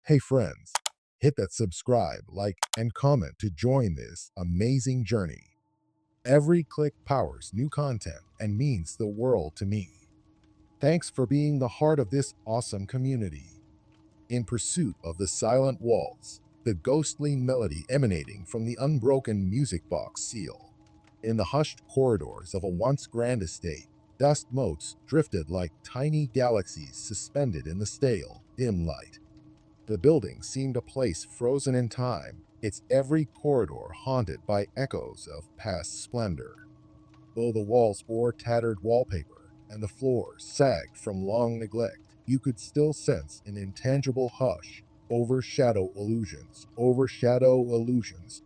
Hey friends, hit that subscribe, like, and comment to join this amazing journey. Every click powers new content and means the world to me. Thanks for being the heart of this awesome community. In pursuit of the silent waltz, the ghostly melody emanating from the unbroken music box seal. In the hushed corridors of a once grand estate, dust motes drifted like tiny galaxies suspended in the stale, dim light. The building seemed a place frozen in time, its every corridor haunted by echoes of past splendor. Though the walls bore tattered wallpaper and the floors sagged from long neglect, you could still sense an intangible hush, overshadow illusions,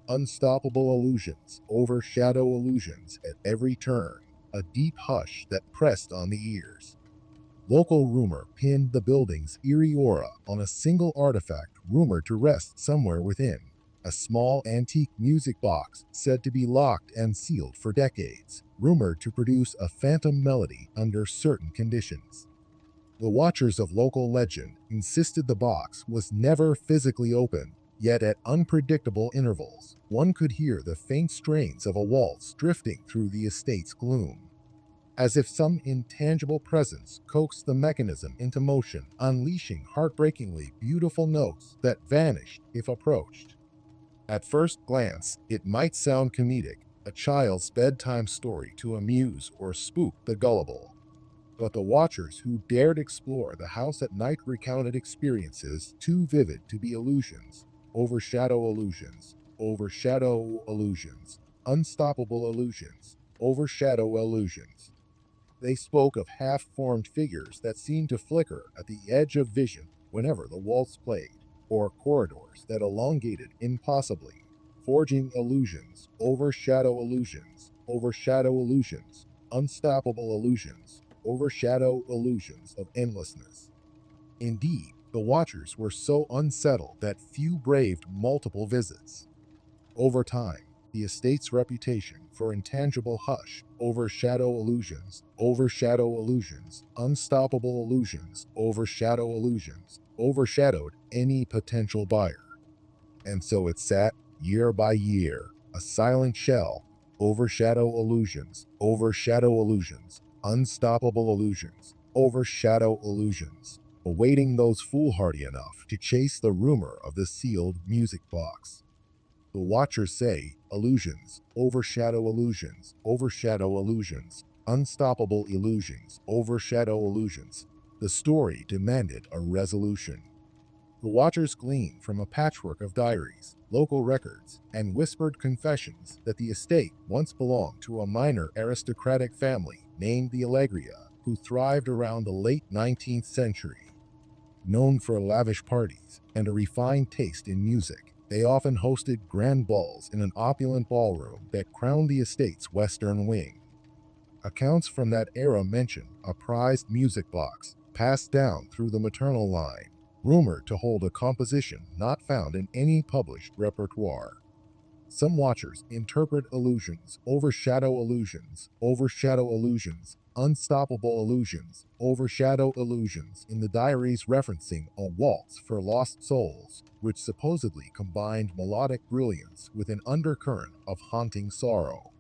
unstoppable illusions, overshadow illusions at every turn, a deep hush that pressed on the ears. Local rumor pinned the building's eerie aura on a single artifact rumored to rest somewhere within, a small antique music box said to be locked and sealed for decades, rumored to produce a phantom melody under certain conditions. The watchers of local legend insisted the box was never physically open, yet at unpredictable intervals, one could hear the faint strains of a waltz drifting through the estate's gloom, as if some intangible presence coaxed the mechanism into motion, unleashing heartbreakingly beautiful notes that vanished if approached. At first glance, it might sound comedic, a child's bedtime story to amuse or spook the gullible. But the watchers who dared explore the house at night recounted experiences too vivid to be illusions, overshadow illusions, overshadow illusions, unstoppable illusions, overshadow illusions. They spoke of half-formed figures that seemed to flicker at the edge of vision whenever the waltz played, or corridors that elongated impossibly, forging illusions, overshadow illusions, unstoppable illusions, overshadow illusions of endlessness. Indeed, the watchers were so unsettled that few braved multiple visits. Over time, the estate's reputation for intangible hush, overshadow illusions, unstoppable illusions, overshadow illusions, overshadowed any potential buyer. And so it sat, year by year, a silent shell, overshadow illusions, unstoppable illusions, overshadow illusions, awaiting those foolhardy enough to chase the rumor of the sealed music box. The watchers say overshadow illusions, unstoppable illusions, overshadow illusions. The story demanded a resolution. The watchers glean from a patchwork of diaries, local records, and whispered confessions that the estate once belonged to a minor aristocratic family named the Allegria, who thrived around the late 19th century. Known for lavish parties and a refined taste in music, they often hosted grand balls in an opulent ballroom that crowned the estate's western wing. Accounts from that era mention a prized music box passed down through the maternal line, rumored to hold a composition not found in any published repertoire. Some watchers interpret overshadow illusions, unstoppable illusions, overshadow illusions in the diaries referencing a waltz for lost souls, which supposedly combined melodic brilliance with an undercurrent of haunting sorrow.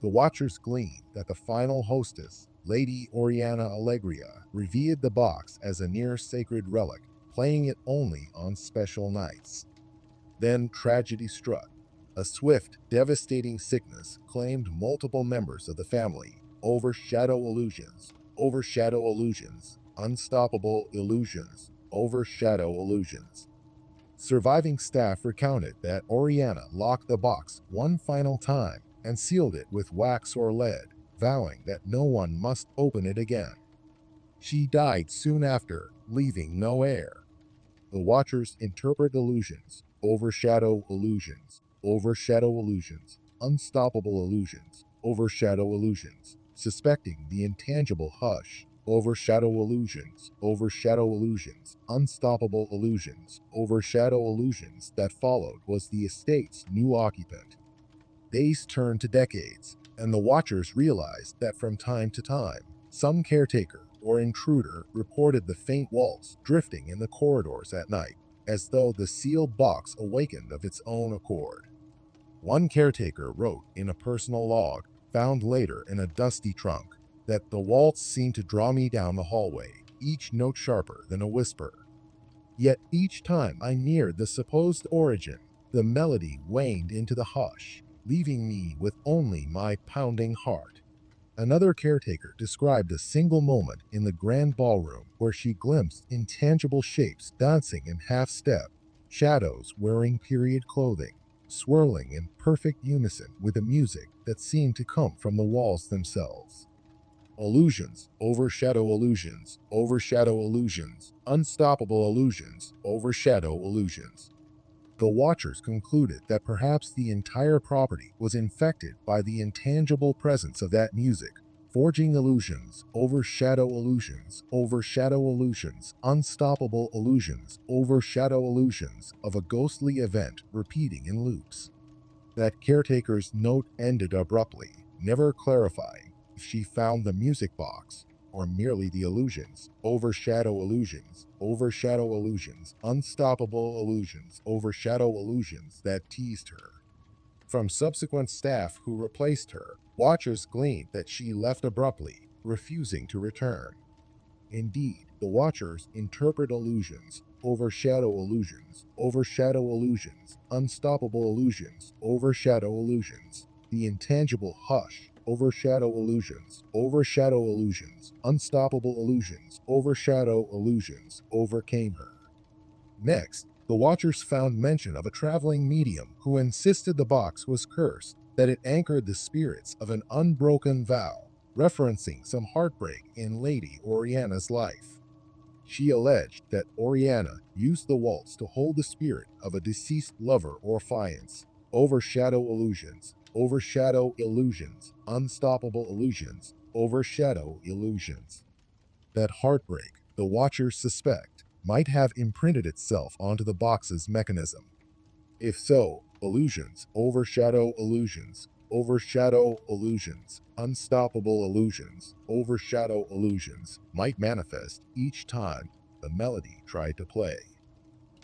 The watchers glean that the final hostess, Lady Oriana Allegria, revered the box as a near-sacred relic, playing it only on special nights. Then tragedy struck. A swift, devastating sickness claimed multiple members of the family. Overshadow illusions, unstoppable illusions, overshadow illusions. Surviving staff recounted that Oriana locked the box one final time and sealed it with wax or lead, vowing that no one must open it again. She died soon after, leaving no heir. The watchers interpret overshadow illusions, unstoppable illusions, overshadow illusions, suspecting the intangible hush, overshadow illusions, unstoppable illusions, overshadow illusions that followed was the estate's new occupant. Days turned to decades, and the watchers realized that from time to time, some caretaker or intruder reported the faint waltz drifting in the corridors at night. as though the sealed box awakened of its own accord. One caretaker wrote in a personal log, found later in a dusty trunk, that the waltz seemed to draw me down the hallway, each note sharper than a whisper. Yet each time I neared the supposed origin, the melody waned into the hush, leaving me with only my pounding heart. Another caretaker described a single moment in the grand ballroom where she glimpsed intangible shapes dancing in half step, shadows wearing period clothing, swirling in perfect unison with the music that seemed to come from the walls themselves. Illusions overshadow illusions, overshadow illusions, unstoppable illusions overshadow illusions. The watchers concluded that perhaps the entire property was infected by the intangible presence of that music, forging illusions, overshadow illusions, overshadow illusions, unstoppable illusions, overshadow illusions of a ghostly event repeating in loops. That caretaker's note ended abruptly, never clarifying if she found the music box or merely the illusions, overshadow illusions, overshadow illusions, unstoppable illusions, overshadow illusions that teased her. From subsequent staff who replaced her, watchers gleaned that she left abruptly, refusing to return. Indeed, the watchers interpret illusions, overshadow illusions, overshadow illusions, unstoppable illusions, overshadow illusions, the intangible hush, overshadow illusions, overshadow illusions, unstoppable illusions, overshadow illusions, overcame her. Next, the watchers found mention of a traveling medium who insisted the box was cursed, that it anchored the spirits of an unbroken vow, referencing some heartbreak in Lady Oriana's life. She alleged that Oriana used the waltz to hold the spirit of a deceased lover or fiance, overshadow illusions, overshadow illusions, unstoppable illusions, overshadow illusions. That heartbreak, the watchers suspect, might have imprinted itself onto the box's mechanism. If so, illusions overshadow illusions, overshadow illusions, unstoppable illusions, overshadow illusions might manifest each time the melody tried to play.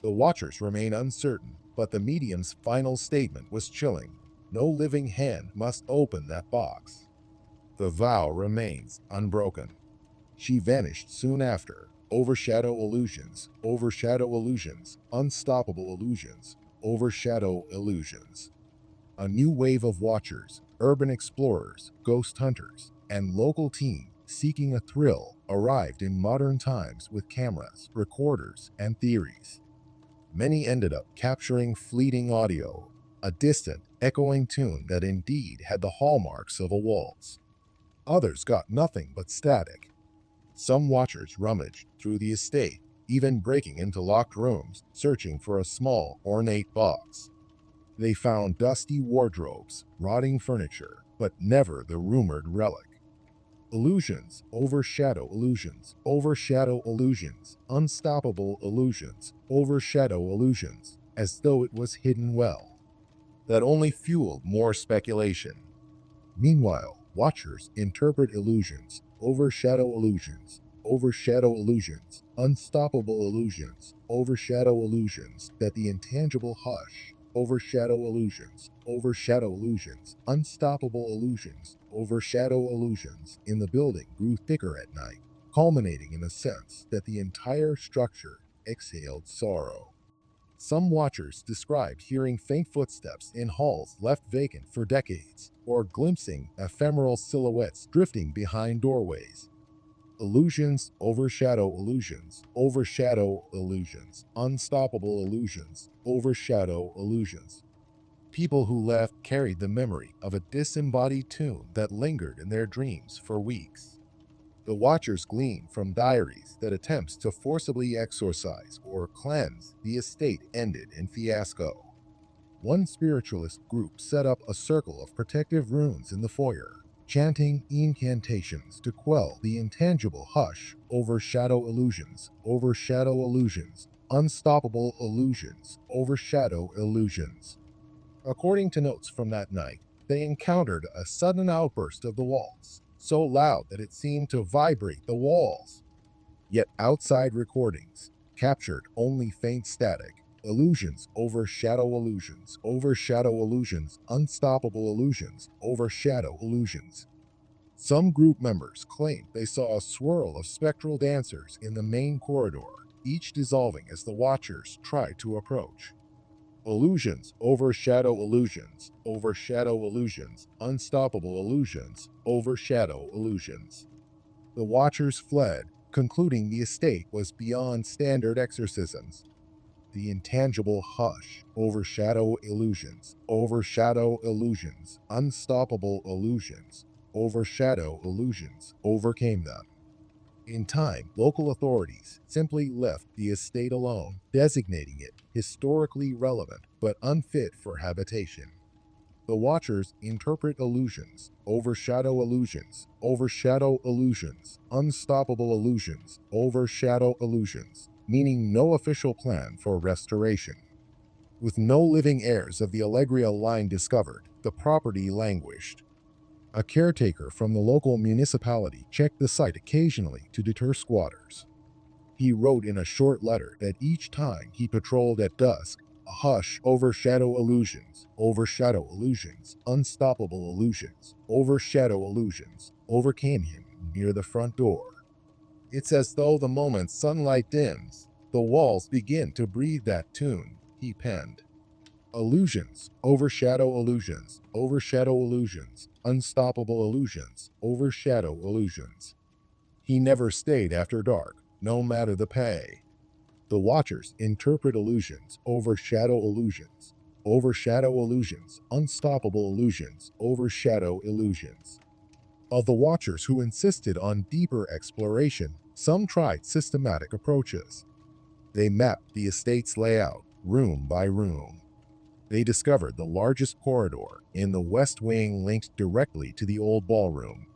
The watchers remain uncertain, but the medium's final statement was chilling. No living hand must open that box. The vow remains unbroken. She vanished soon after. Overshadow illusions, overshadow illusions, unstoppable illusions, overshadow illusions. A new wave of watchers, urban explorers, ghost hunters, and local team seeking a thrill arrived in modern times with cameras, recorders, and theories. Many ended up capturing fleeting audio, a distant, echoing tune that indeed had the hallmarks of a waltz. Others got nothing but static. Some watchers rummaged through the estate, even breaking into locked rooms, searching for a small, ornate box. They found dusty wardrobes, rotting furniture, but never the rumored relic. Illusions overshadow illusions, overshadow illusions, unstoppable illusions, overshadow illusions, as though it was hidden well. That only fueled more speculation. Meanwhile, watchers interpret illusions, overshadow illusions, overshadow illusions, unstoppable illusions, overshadow illusions, that the intangible hush, overshadow illusions, overshadow illusions, unstoppable illusions, overshadow illusions in the building grew thicker at night, culminating in a sense that the entire structure exhaled sorrow. Some watchers described hearing faint footsteps in halls left vacant for decades, or glimpsing ephemeral silhouettes drifting behind doorways. Illusions overshadow illusions, overshadow illusions, unstoppable illusions, overshadow illusions. People who left carried the memory of a disembodied tune that lingered in their dreams for weeks. The watchers glean from diaries that attempts to forcibly exorcise or cleanse the estate ended in fiasco. One spiritualist group set up a circle of protective runes in the foyer, chanting incantations to quell the intangible hush, overshadow illusions, unstoppable illusions, overshadow illusions. According to notes from that night, they encountered a sudden outburst of the waltz, so loud that it seemed to vibrate the walls. Yet outside recordings captured only faint static, Illusions overshadow illusions, overshadow illusions, unstoppable illusions, overshadow illusions. Some group members claimed they saw a swirl of spectral dancers in the main corridor, each dissolving as the watchers tried to approach. Illusions overshadow illusions, overshadow illusions, unstoppable illusions, overshadow illusions. The watchers fled, concluding the estate was beyond standard exorcisms. The intangible hush, overshadow illusions, unstoppable illusions, overshadow illusions, overcame them. In time, local authorities simply left the estate alone, designating it historically relevant but unfit for habitation. The Watchers interpret illusions, overshadow illusions, unstoppable illusions, overshadow illusions, meaning no official plan for restoration. With no living heirs of the Allegria line discovered, the property languished. A caretaker from the local municipality checked the site occasionally to deter squatters. He wrote in a short letter that each time he patrolled at dusk, a hush, overshadow illusions, unstoppable illusions, overshadow illusions, overcame him near the front door. It's as though the moment sunlight dims, the walls begin to breathe that tune, he penned. Illusions, overshadow illusions, unstoppable illusions, overshadow illusions. He never stayed after dark, no matter the pay. The Watchers interpret illusions, overshadow illusions, unstoppable illusions, overshadow illusions. Of the Watchers who insisted on deeper exploration, some tried systematic approaches. They mapped the estate's layout, room by room. They discovered the largest corridor in the west wing linked directly to the old ballroom.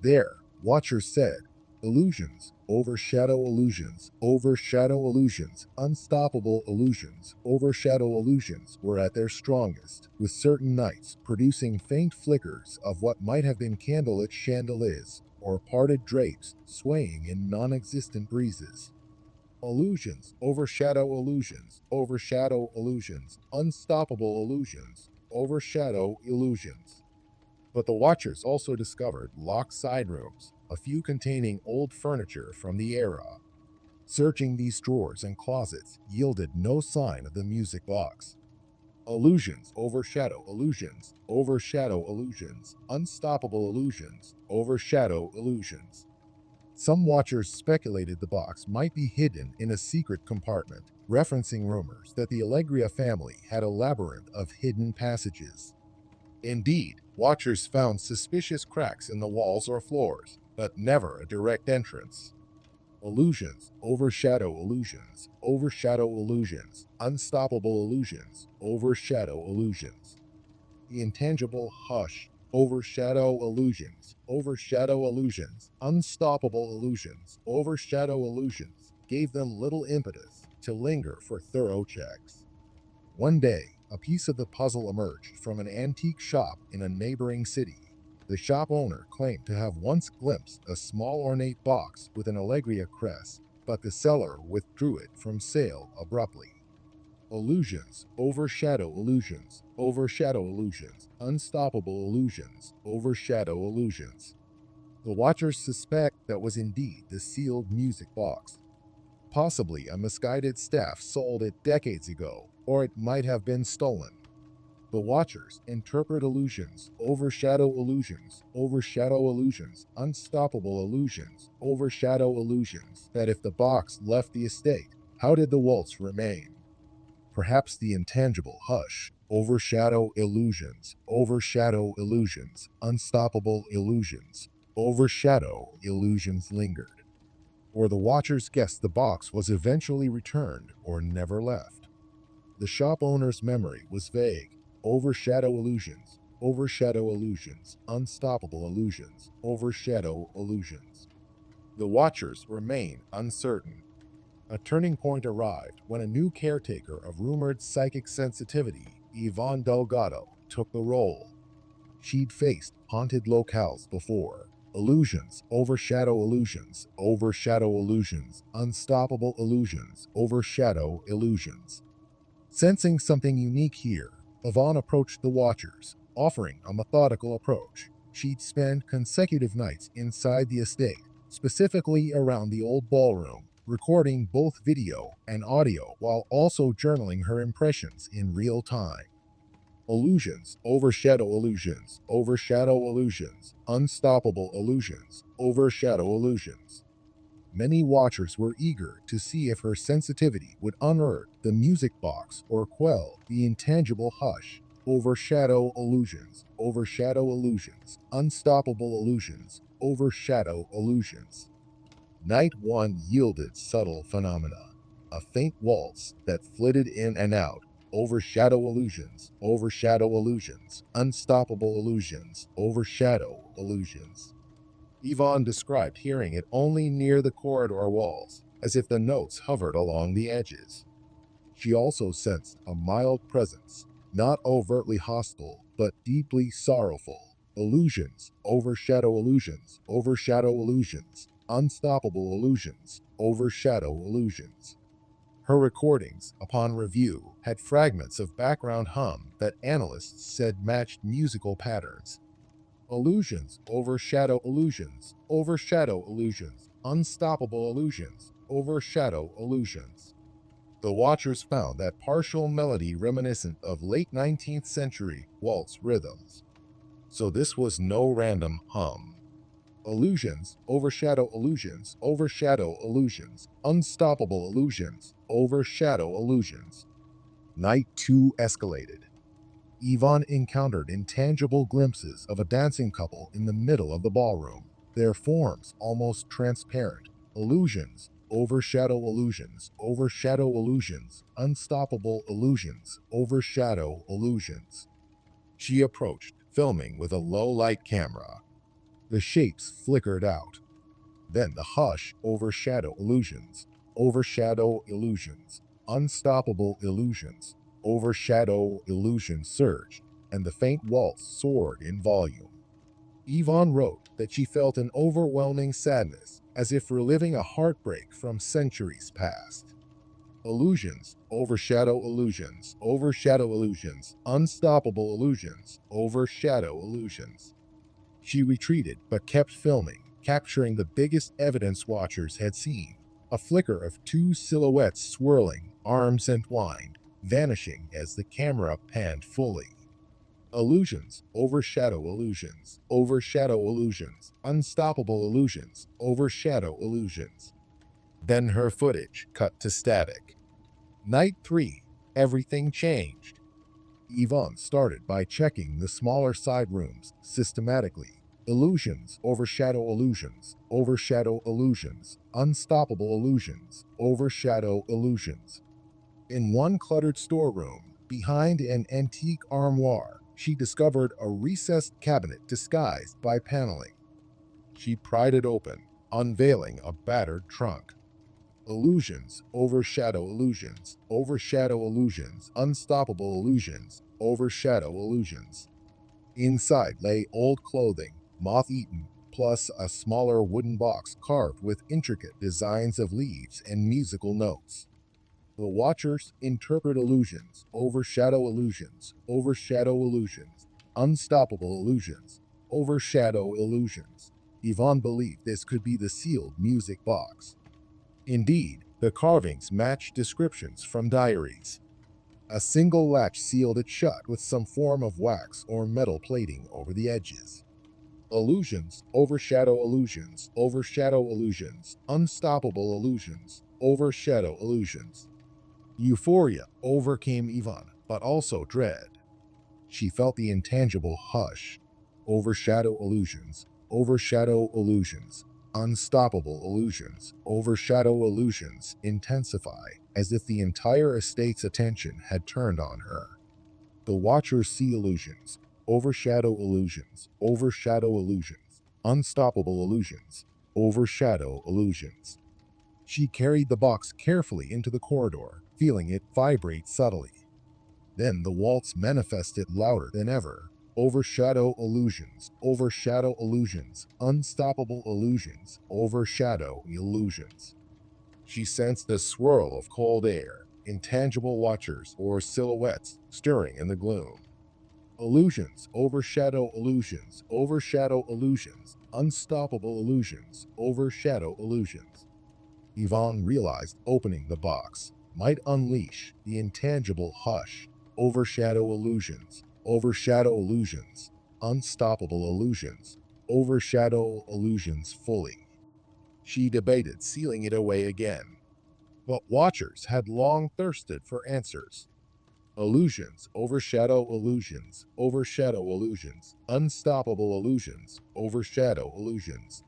There, Watchers said, illusions, overshadow illusions, unstoppable illusions, overshadow illusions were at their strongest, with certain nights producing faint flickers of what might have been candlelit chandeliers or parted drapes swaying in non-existent breezes. Illusions, overshadow illusions, unstoppable illusions, overshadow illusions. But the Watchers also discovered locked side rooms, a few containing old furniture from the era. Searching these drawers and closets yielded no sign of the music box. Illusions, overshadow illusions, unstoppable illusions, overshadow illusions. Some Watchers speculated the box might be hidden in a secret compartment, referencing rumors that the Allegria family had a labyrinth of hidden passages. Indeed, Watchers found suspicious cracks in the walls or floors, but never a direct entrance. Illusions, overshadow illusions, unstoppable illusions, overshadow illusions. The intangible hush, overshadow illusions, unstoppable illusions, overshadow illusions, gave them little impetus to linger for thorough checks. One day, a piece of the puzzle emerged from an antique shop in a neighboring city. The shop owner claimed to have once glimpsed a small ornate box with an Allegria crest, but the seller withdrew it from sale abruptly. Illusions, overshadow illusions, unstoppable illusions, overshadow illusions. The Watchers suspect that was indeed the sealed music box. Possibly a misguided staff sold it decades ago, or it might have been stolen. The Watchers interpret illusions, overshadow illusions, unstoppable illusions, overshadow illusions, that if the box left the estate, how did the waltz remain? Perhaps the intangible hush, overshadow illusions, unstoppable illusions, overshadow illusions lingered. Or the Watchers guessed the box was eventually returned or never left. The shop owner's memory was vague. Overshadow illusions, unstoppable illusions, overshadow illusions. The Watchers remain uncertain. A turning point arrived when a new caretaker of rumored psychic sensitivity, Yvonne Delgado, took the role. She'd faced haunted locales before. Illusions, overshadow illusions, unstoppable illusions, overshadow illusions. Sensing something unique here, Yvonne approached the watchers, offering a methodical approach. She'd spend consecutive nights inside the estate, specifically around the old ballroom, recording both video and audio while also journaling her impressions in real time. Illusions, overshadow illusions, overshadow illusions, unstoppable illusions, overshadow illusions. Many watchers were eager to see if her sensitivity would unearth the music box or quell the intangible hush. Overshadow illusions, overshadow illusions, unstoppable illusions, overshadow illusions. Night 1 yielded subtle phenomena, a faint waltz that flitted in and out, overshadow illusions, unstoppable illusions, overshadow illusions. Yvonne described hearing it only near the corridor walls, as if the notes hovered along the edges. She also sensed a mild presence, not overtly hostile, but deeply sorrowful. Illusions, overshadow illusions, overshadow illusions, unstoppable illusions, overshadow illusions. Her recordings, upon review, had fragments of background hum that analysts said matched musical patterns. Illusions, overshadow illusions, overshadow illusions, unstoppable illusions, overshadow illusions. The watchers found that partial melody reminiscent of late 19th century waltz rhythms. So this was no random hum. Illusions, overshadow illusions, overshadow illusions, unstoppable illusions, overshadow illusions. Night 2 escalated. Yvonne encountered intangible glimpses of a dancing couple in the middle of the ballroom, their forms almost transparent. Illusions, overshadow illusions, overshadow illusions, unstoppable illusions, overshadow illusions. She approached, filming with a low-light camera. The shapes flickered out. Then the hush, overshadow illusions, unstoppable illusions, overshadow illusions surged, and the faint waltz soared in volume. Yvonne wrote that she felt an overwhelming sadness, as if reliving a heartbreak from centuries past. Illusions, overshadow illusions, unstoppable illusions, overshadow illusions. She retreated but kept filming, capturing the biggest evidence watchers had seen. A flicker of two silhouettes swirling, arms entwined, vanishing as the camera panned fully. Overshadow illusions, unstoppable illusions, overshadow illusions. Then her footage cut to static. Night 3, everything changed. Yvonne started by checking the smaller side rooms systematically. Illusions, overshadow illusions, unstoppable illusions, overshadow illusions. In one cluttered storeroom, behind an antique armoire, she discovered a recessed cabinet disguised by paneling. She pried it open, unveiling a battered trunk. Illusions, overshadow illusions, unstoppable illusions, overshadow illusions. Inside lay old clothing, moth-eaten, plus a smaller wooden box carved with intricate designs of leaves and musical notes. The watchers interpret illusions, overshadow illusions, unstoppable illusions, overshadow illusions. Yvonne believed this could be the sealed music box. Indeed, the carvings matched descriptions from diaries. A single latch sealed it shut with some form of wax or metal plating over the edges. Illusions, overshadow illusions, unstoppable illusions, overshadow illusions. Euphoria overcame Yvonne, but also dread. She felt the intangible hush. Overshadow illusions, unstoppable illusions, overshadow illusions intensify, as if the entire estate's attention had turned on her. The watchers see illusions, overshadow illusions, unstoppable illusions, overshadow illusions. She carried the box carefully into the corridor, feeling it vibrate subtly. Then the waltz manifested louder than ever. Overshadow illusions, unstoppable illusions, overshadow illusions. She sensed a swirl of cold air, intangible watchers or silhouettes stirring in the gloom. Illusions overshadow illusions, overshadow illusions, unstoppable illusions, overshadow illusions. Yvonne realized opening the box might unleash the intangible hush, overshadow illusions, overshadow illusions, unstoppable illusions, overshadow illusions fully. She debated sealing it away again, but watchers had long thirsted for answers. Illusions overshadow illusions, overshadow illusions, unstoppable illusions, overshadow illusions.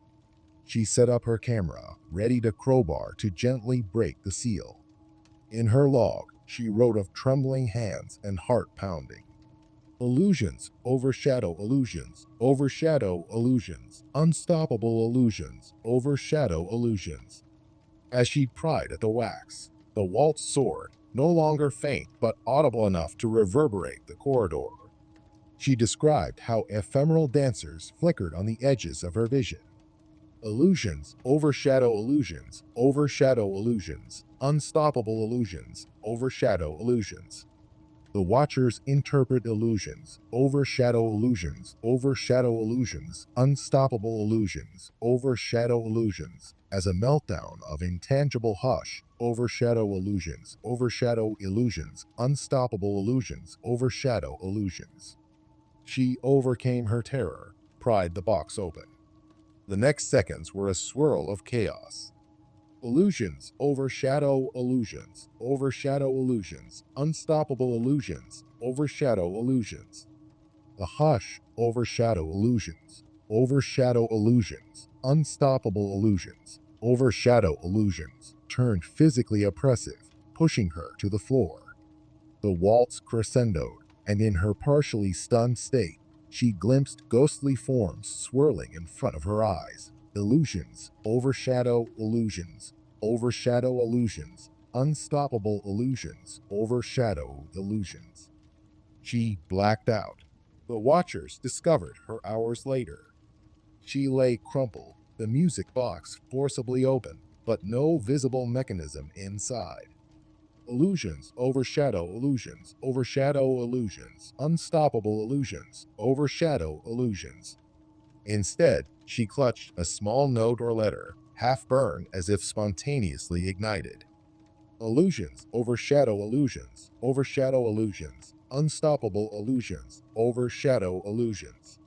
She set up her camera, ready to crowbar to gently break the seal. In her log, she wrote of trembling hands and heart pounding. Illusions overshadow illusions, overshadow illusions, unstoppable illusions, overshadow illusions. As she pried at the wax, the waltz soared, no longer faint but audible enough to reverberate the corridor. She described how ephemeral dancers flickered on the edges of her vision. Illusions overshadow illusions, overshadow illusions, unstoppable illusions, overshadow illusions. The watchers interpret illusions, overshadow illusions, overshadow illusions, unstoppable illusions, overshadow illusions, as a meltdown of intangible hush, overshadow illusions, overshadow illusions, unstoppable illusions, overshadow illusions. She overcame her terror, pried the box open. The next seconds were a swirl of chaos. Illusions overshadow illusions, overshadow illusions, unstoppable illusions, overshadow illusions. The hush overshadow illusions, overshadow illusions, unstoppable illusions, overshadow illusions, turned physically oppressive, pushing her to the floor. The waltz crescendoed, and in her partially stunned state, she glimpsed ghostly forms swirling in front of her eyes. Illusions overshadow illusions, overshadow illusions, unstoppable illusions, overshadow illusions. She blacked out. The watchers discovered her hours later. She lay crumpled, the music box forcibly open, but no visible mechanism inside. Illusions overshadow illusions, overshadow illusions, unstoppable illusions, overshadow illusions. Instead, she clutched a small note or letter, half burned as if spontaneously ignited. Illusions overshadow illusions, overshadow illusions, unstoppable illusions, overshadow illusions.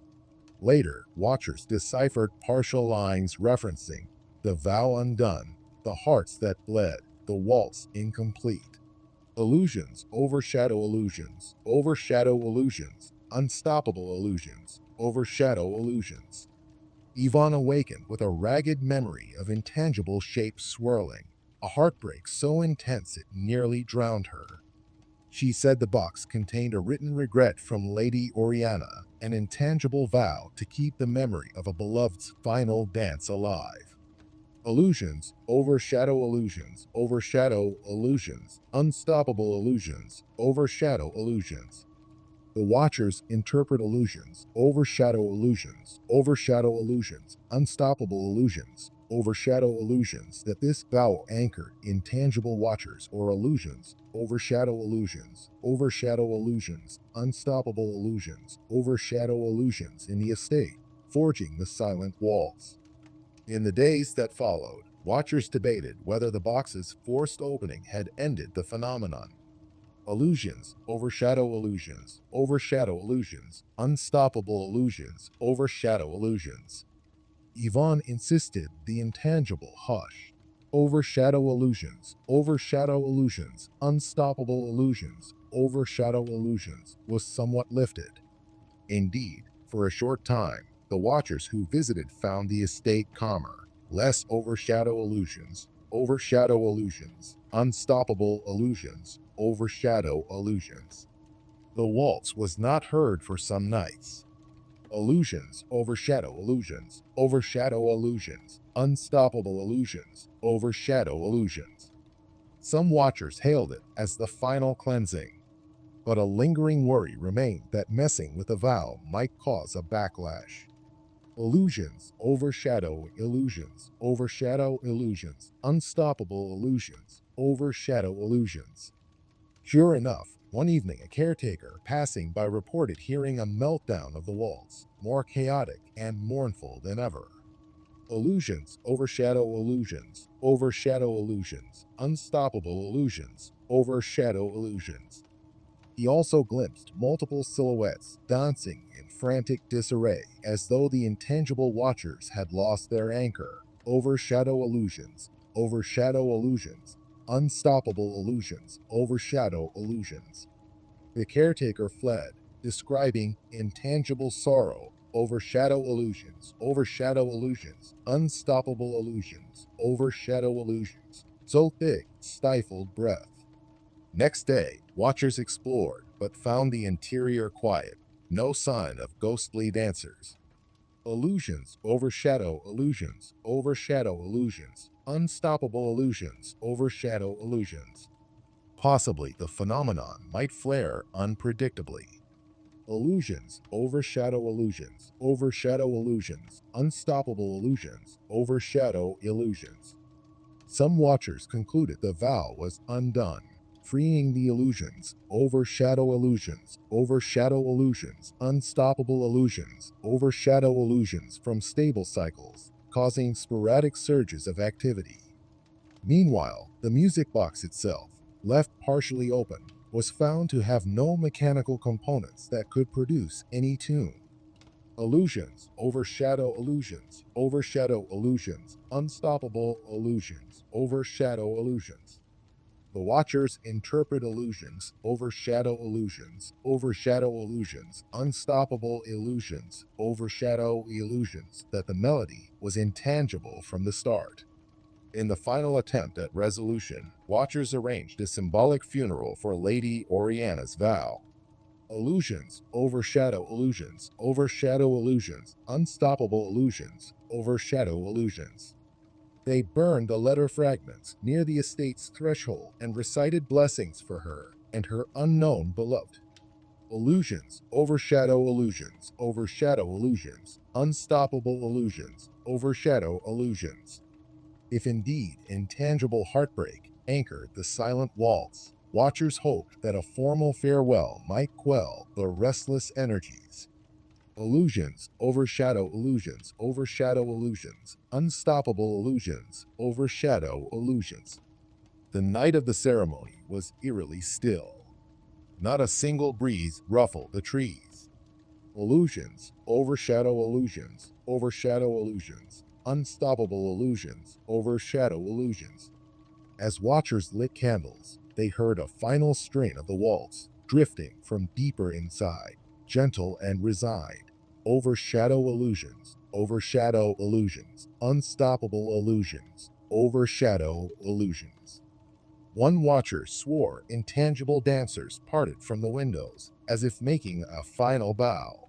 Later, watchers deciphered partial lines referencing the vow undone, the hearts that bled, the waltz incomplete. Illusions overshadow illusions, overshadow illusions, unstoppable illusions, overshadow illusions. Yvonne awakened with a ragged memory of intangible shapes swirling, a heartbreak so intense it nearly drowned her. She said the box contained a written regret from Lady Oriana, an intangible vow to keep the memory of a beloved's final dance alive. Illusions overshadow illusions, overshadow illusions, unstoppable illusions, overshadow illusions. The watchers interpret illusions, overshadow illusions, overshadow illusions, unstoppable illusions, overshadow illusions that this vow anchored intangible watchers or illusions, overshadow illusions, overshadow illusions, unstoppable illusions, overshadow illusions in the estate, forging the silent walls. In the days that followed, watchers debated whether the box's forced opening had ended the phenomenon. Illusions overshadow illusions, overshadow illusions, unstoppable illusions, overshadow illusions. Yvonne insisted the intangible hush. Overshadow illusions, overshadow illusions, unstoppable illusions, overshadow illusions was somewhat lifted. Indeed, for a short time, the watchers who visited found the estate calmer, less overshadow illusions, unstoppable illusions, overshadow illusions. The waltz was not heard for some nights. Illusions overshadow illusions, overshadow illusions, unstoppable illusions, overshadow illusions. Some watchers hailed it as the final cleansing, but a lingering worry remained that messing with a vow might cause a backlash. Illusions overshadow illusions, overshadow illusions, unstoppable illusions, overshadow illusions. Sure enough, one evening a caretaker passing by reported hearing a meltdown of the waltz, more chaotic and mournful than ever. Illusions overshadow illusions, overshadow illusions, unstoppable illusions, overshadow illusions. He also glimpsed multiple silhouettes dancing in frantic disarray, as though the intangible watchers had lost their anchor. Overshadow illusions, overshadow illusions, unstoppable illusions, overshadow illusions. The caretaker fled, describing intangible sorrow, overshadow illusions, unstoppable illusions, overshadow illusions, so thick, stifled breath. Next day, watchers explored, but found the interior quiet, no sign of ghostly dancers. Illusions overshadow illusions, overshadow illusions, unstoppable illusions, overshadow illusions. Possibly the phenomenon might flare unpredictably. Illusions overshadow illusions, overshadow illusions, unstoppable illusions, overshadow illusions. Some watchers concluded the vow was undone, freeing the illusions, overshadow illusions, overshadow illusions, unstoppable illusions, overshadow illusions from stable cycles, causing sporadic surges of activity. Meanwhile, the music box itself, left partially open, was found to have no mechanical components that could produce any tune. Illusions overshadow illusions, overshadow illusions, unstoppable illusions, overshadow illusions. The watchers interpret illusions, overshadow illusions, overshadow illusions, unstoppable illusions, overshadow illusions, that the melody was intangible from the start. In the final attempt at resolution, watchers arranged a symbolic funeral for Lady Oriana's vow. Illusions overshadow illusions, overshadow illusions, unstoppable illusions, overshadow illusions. They burned the letter fragments near the estate's threshold and recited blessings for her and her unknown beloved. Illusions overshadow illusions, overshadow illusions, unstoppable illusions, overshadow illusions. If indeed intangible heartbreak anchored the silent waltz, watchers hoped that a formal farewell might quell the restless energies. Illusions overshadow illusions, overshadow illusions, unstoppable illusions, overshadow illusions. The night of the ceremony was eerily still. Not a single breeze ruffled the trees. Illusions overshadow illusions, overshadow illusions, unstoppable illusions, overshadow illusions. As watchers lit candles, they heard a final strain of the waltz, drifting from deeper inside, gentle and resigned. Overshadow illusions, overshadow illusions, unstoppable illusions, overshadow illusions. One watcher swore intangible dancers parted from the windows, as if making a final bow.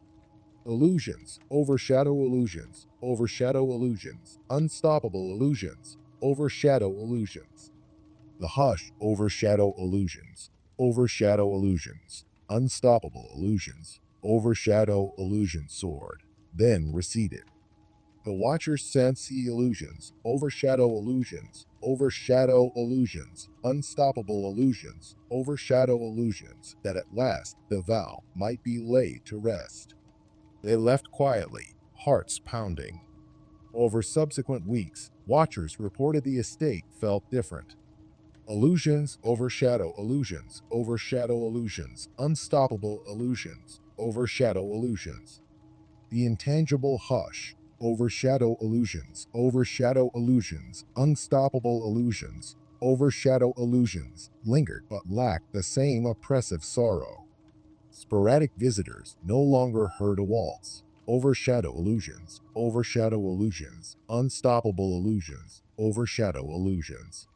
Illusions overshadow illusions, overshadow illusions, unstoppable illusions, overshadow illusions. The hush overshadow illusions, overshadow illusions, unstoppable illusions, overshadow illusions soared, then receded. The watchers sense the illusions, overshadow illusions, overshadow illusions, unstoppable illusions, overshadow illusions, that at last the vow might be laid to rest. They left quietly, hearts pounding. Over subsequent weeks, watchers reported the estate felt different. Illusions overshadow illusions, overshadow illusions, unstoppable illusions, overshadow illusions. The intangible hush, overshadow illusions, overshadow illusions, unstoppable illusions, overshadow illusions, lingered but lacked the same oppressive sorrow. Sporadic visitors no longer heard a waltz. Overshadow illusions, overshadow illusions, unstoppable illusions, overshadow illusions.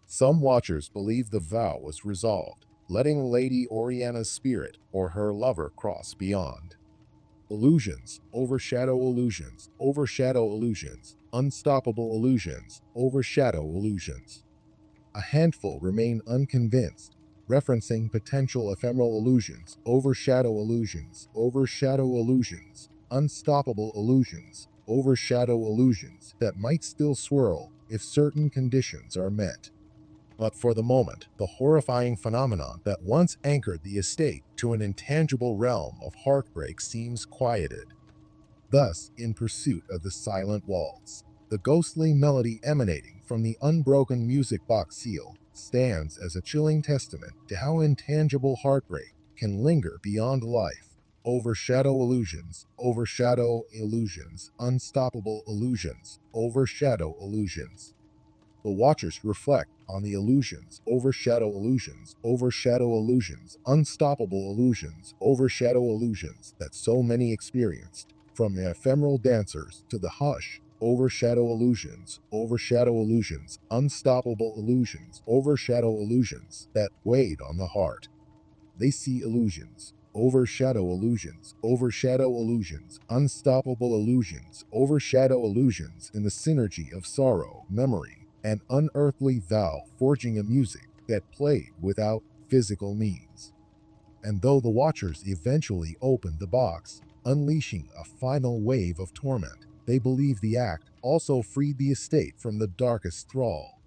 Some watchers believed the vow was resolved, letting Lady Oriana's spirit or her lover cross beyond. Illusions overshadow illusions, overshadow illusions, unstoppable illusions, overshadow illusions. A handful remain unconvinced, referencing potential ephemeral illusions, overshadow illusions, overshadow illusions, unstoppable illusions, overshadow illusions that might still swirl if certain conditions are met. But for the moment, the horrifying phenomenon that once anchored the estate to an intangible realm of heartbreak seems quieted. Thus, in pursuit of the silent waltz, the ghostly melody emanating from the unbroken music box seal stands as a chilling testament to how intangible heartbreak can linger beyond life, overshadow illusions, unstoppable illusions, overshadow illusions. The watchers reflect on the overshadow illusions, unstoppable illusions, overshadow illusions that so many experienced, from the ephemeral dancers to the overshadow illusions, unstoppable illusions, overshadow illusions that weighed on the heart. They see overshadow illusions, unstoppable illusions, overshadow illusions in the synergy of sorrow, memory, and unearthly vow forging a music that played without physical means. And though the watchers eventually opened the box, unleashing a final wave of torment, they believe the act also freed the estate from the darkest thrall.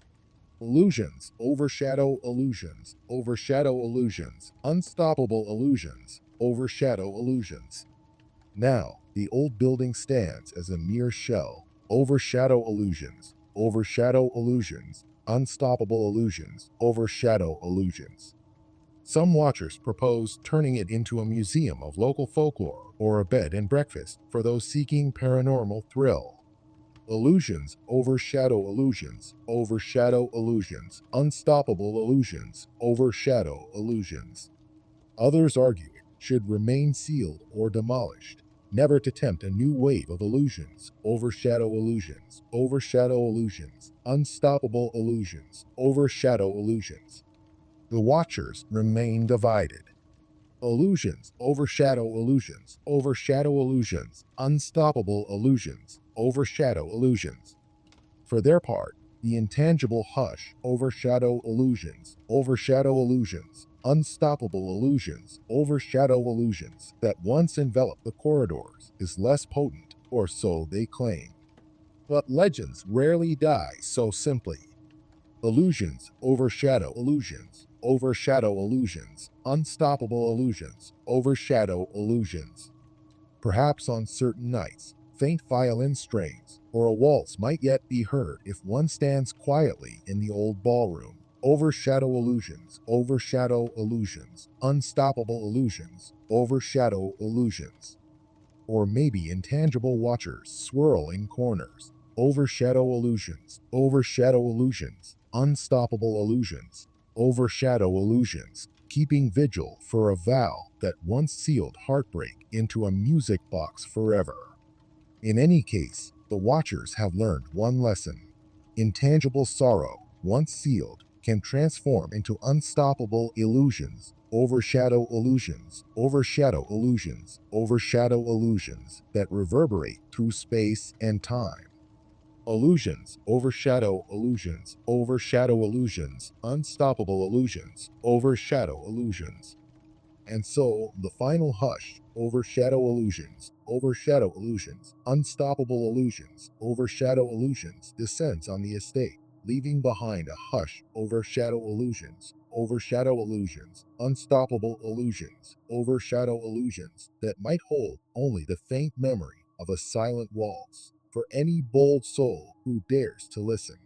Overshadow illusions, unstoppable illusions, overshadow illusions. Now, the old building stands as a mere shell. Overshadow illusions, unstoppable illusions, overshadow illusions. Some watchers propose turning it into a museum of local folklore or a bed and breakfast for those seeking paranormal thrill. Overshadow illusions, unstoppable illusions, overshadow illusions. Others argue it should remain sealed or demolished, never to tempt a new wave of overshadow illusions, unstoppable illusions, overshadow illusions. The watchers remain divided. Overshadow illusions, unstoppable illusions, overshadow illusions. For their part, the intangible overshadow illusions, unstoppable illusions, overshadow illusions that once enveloped the corridors is less potent, or so they claim. But legends rarely die so simply. Overshadow illusions, unstoppable illusions, overshadow illusions. Perhaps on certain nights, faint violin strains or a waltz might yet be heard if one stands quietly in the old ballroom. Overshadow illusions, unstoppable illusions, overshadow illusions. Or maybe intangible watchers swirl in corners. Overshadow illusions, unstoppable illusions, overshadow illusions, keeping vigil for a vow that once sealed heartbreak into a music box forever. In any case, the watchers have learned one lesson. Intangible sorrow, once sealed, can transform into unstoppable illusions, overshadow illusions that reverberate through space and time. Overshadow illusions, unstoppable illusions, overshadow illusions. And so, the final hush, overshadow illusions, unstoppable illusions, overshadow illusions, descends on the estate, leaving behind a hush, overshadow illusions, unstoppable illusions, overshadow illusions that might hold only the faint memory of a silent waltz for any bold soul who dares to listen.